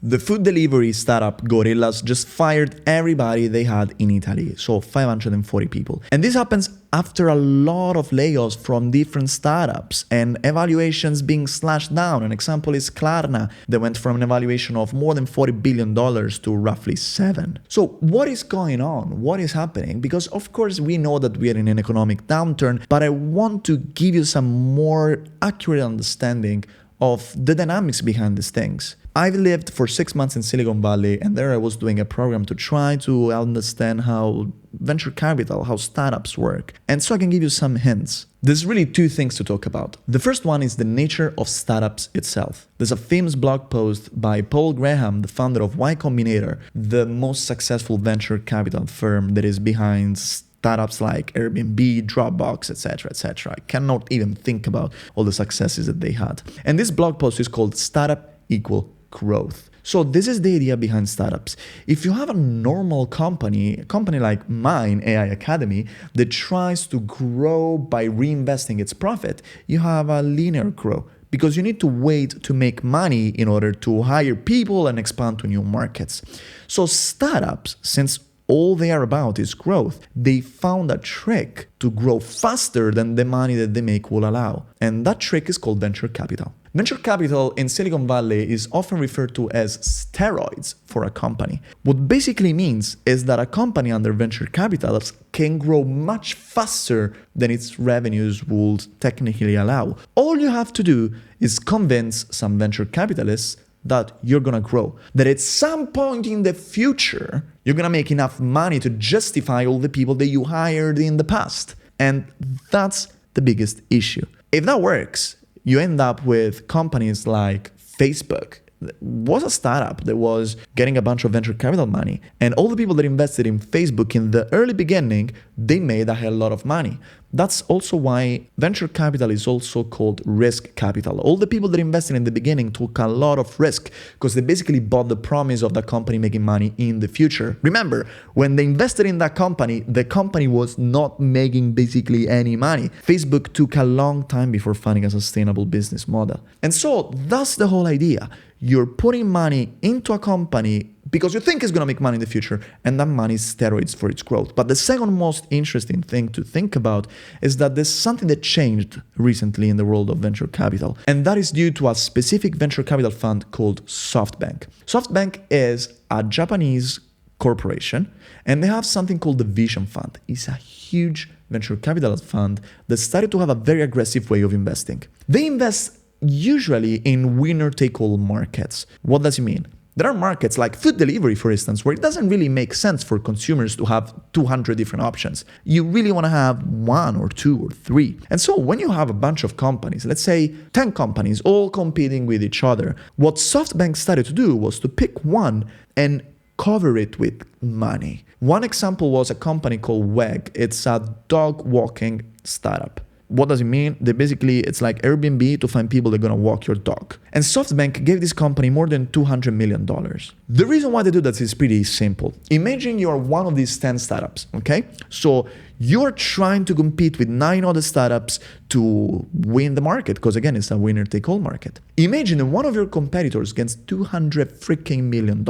The food delivery startup Gorillas just fired everybody they had in Italy, so 540 people. And this happens after a lot of layoffs from different startups and evaluations being slashed down. An example is Klarna. They went from an evaluation of more than $40 billion to roughly 7. So what is going on? What is happening? Because of course we know that we are in an economic downturn, but I want to give you some more accurate understanding of the dynamics behind these things. I've lived for 6 months in Silicon Valley, and there I was doing a program to try to understand how venture capital, how startups work. And so I can give you some hints. There's really 2 things to talk about. The first one is the nature of startups itself. There's a famous blog post by Paul Graham, the founder of Y Combinator, the most successful venture capital firm that is behind startups like Airbnb, Dropbox, etc., etc. I cannot even think about all the successes that they had. And this blog post is called Startup Equal Growth. So this is the idea behind startups. If you have a normal company, a company like mine, AI Academy, that tries to grow by reinvesting its profit, you have a linear growth because you need to wait to make money in order to hire people and expand to new markets. So startups, since all they are about is growth, they found a trick to grow faster than the money that they make will allow. And that trick is called venture capital. Venture capital in Silicon Valley is often referred to as steroids for a company. What basically means is that a company under venture capital can grow much faster than its revenues would technically allow. All you have to do is convince some venture capitalists that you're gonna grow, that at some point in the future, you're gonna make enough money to justify all the people that you hired in the past. And that's the biggest issue. If that works, you end up with companies like Facebook. It was a startup that was getting a bunch of venture capital money. And all the people that invested in Facebook in the early beginning, they made a hell lot of money. That's also why venture capital is also called risk capital. All the people that invested in the beginning took a lot of risk because they basically bought the promise of the company making money in the future. Remember, when they invested in that company, the company was not making basically any money. Facebook took a long time before finding a sustainable business model. And so that's the whole idea. You're putting money into a company because you think it's going to make money in the future, and that money is steroids for its growth. But the second most interesting thing to think about is that there's something that changed recently in the world of venture capital, and that is due to a specific venture capital fund called SoftBank. SoftBank is a Japanese corporation, and they have something called the Vision Fund. It's a huge venture capital fund that started to have a very aggressive way of investing. They invest usually in winner-take-all markets. What does it mean? There are markets like food delivery, for instance, where it doesn't really make sense for consumers to have 200 different options. You really want to have 1 or 2 or 3. And so when you have a bunch of companies, let's say 10 companies all competing with each other, what SoftBank started to do was to pick one and cover it with money. One example was a company called WEG. It's a dog walking startup. What does it mean? It's like Airbnb to find people that are going to walk your dog. And SoftBank gave this company more than $200 million. The reason why they do that is pretty simple. Imagine you're one of these 10 startups, okay? So you're trying to compete with 9 other startups to win the market, because again, it's a winner-take-all market. Imagine that one of your competitors gets $200 million.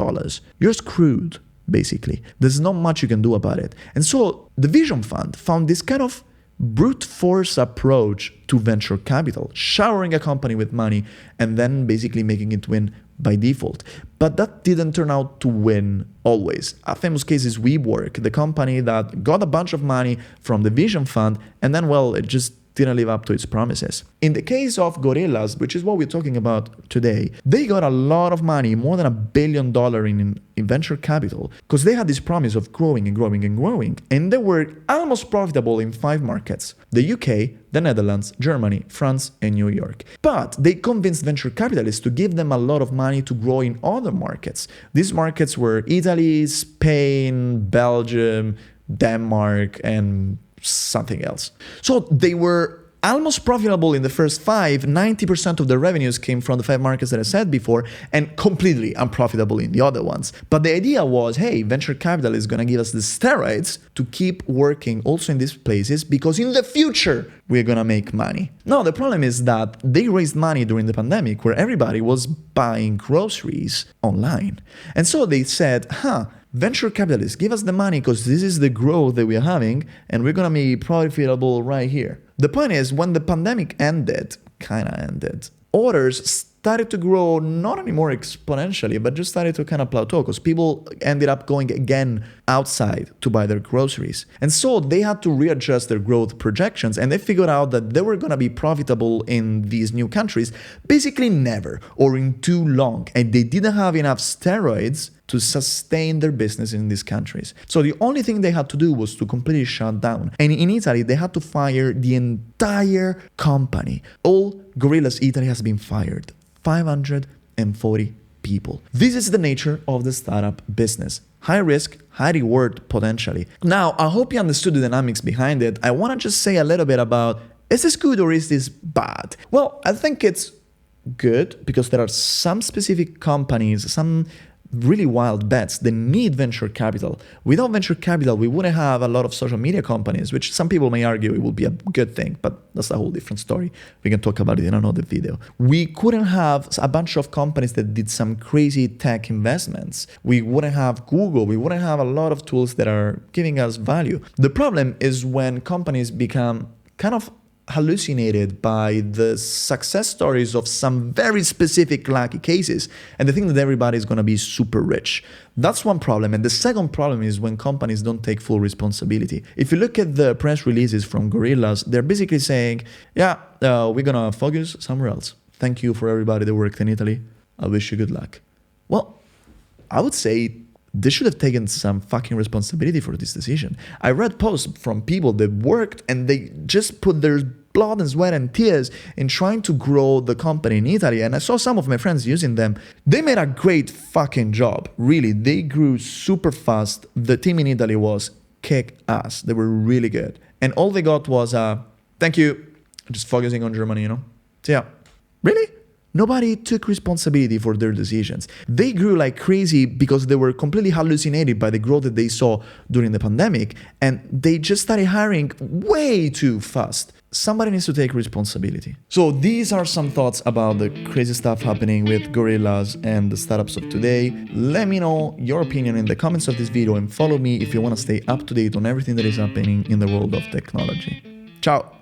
You're screwed, basically. There's not much you can do about it. And so the Vision Fund found this kind of brute force approach to venture capital, showering a company with money and then basically making it win by default. But that didn't turn out to win always. A famous case is WeWork, the company that got a bunch of money from the Vision Fund and then, it just didn't live up to its promises. In the case of Gorillas, which is what we're talking about today, they got a lot of money, more than $1 billion in venture capital, because they had this promise of growing and growing and growing. And they were almost profitable in 5 markets: the UK, the Netherlands, Germany, France, and New York. But they convinced venture capitalists to give them a lot of money to grow in other markets. These markets were Italy, Spain, Belgium, Denmark, and something else. So they were almost profitable in the first 5. 90% of the revenues came from the 5 markets that I said before, and completely unprofitable in the other ones. But the idea was, hey, venture capital is going to give us the steroids to keep working also in these places, because in the future, we're gonna make money. No, the problem is that they raised money during the pandemic where everybody was buying groceries online. And so they said, venture capitalists, give us the money because this is the growth that we're having and we're gonna be profitable right here. The point is, when the pandemic ended, orders started to grow not anymore exponentially, but just started to kind of plateau because people ended up going again outside to buy their groceries. And so they had to readjust their growth projections, and they figured out that they were going to be profitable in these new countries basically never or in too long. And they didn't have enough steroids to sustain their business in these countries. So the only thing they had to do was to completely shut down. And in Italy, they had to fire the entire company. All Gorillas Italy has been fired. 540 people. This is the nature of the startup business. High risk, high reward potentially. Now, I hope you understood the dynamics behind it. I want to just say a little bit about, is this good or is this bad? Well, I think it's good because there are some specific companies, some really wild bets that need venture capital. Without venture capital, we wouldn't have a lot of social media companies, which some people may argue it would be a good thing, but that's a whole different story. We can talk about it in another video. We couldn't have a bunch of companies that did some crazy tech investments. We wouldn't have Google. We wouldn't have a lot of tools that are giving us value. The problem is when companies become kind of hallucinated by the success stories of some very specific lucky cases, and they think that everybody is going to be super rich. That's one problem. And the second problem is when companies don't take full responsibility. If you look at the press releases from Gorillas, they're basically saying, we're going to focus somewhere else. Thank you for everybody that worked in Italy. I wish you good luck. Well, I would say they should have taken some fucking responsibility for this decision. I read posts from people that worked and they just put their blood and sweat and tears in trying to grow the company in Italy. And I saw some of my friends using them. They made a great fucking job. Really, they grew super fast. The team in Italy was kick ass. They were really good. And all they got was, thank you, just focusing on Germany, So yeah, really? Nobody took responsibility for their decisions. They grew like crazy because they were completely hallucinated by the growth that they saw during the pandemic, and they just started hiring way too fast. Somebody needs to take responsibility. So these are some thoughts about the crazy stuff happening with Gorillas and the startups of today. Let me know your opinion in the comments of this video and follow me if you want to stay up to date on everything that is happening in the world of technology. Ciao!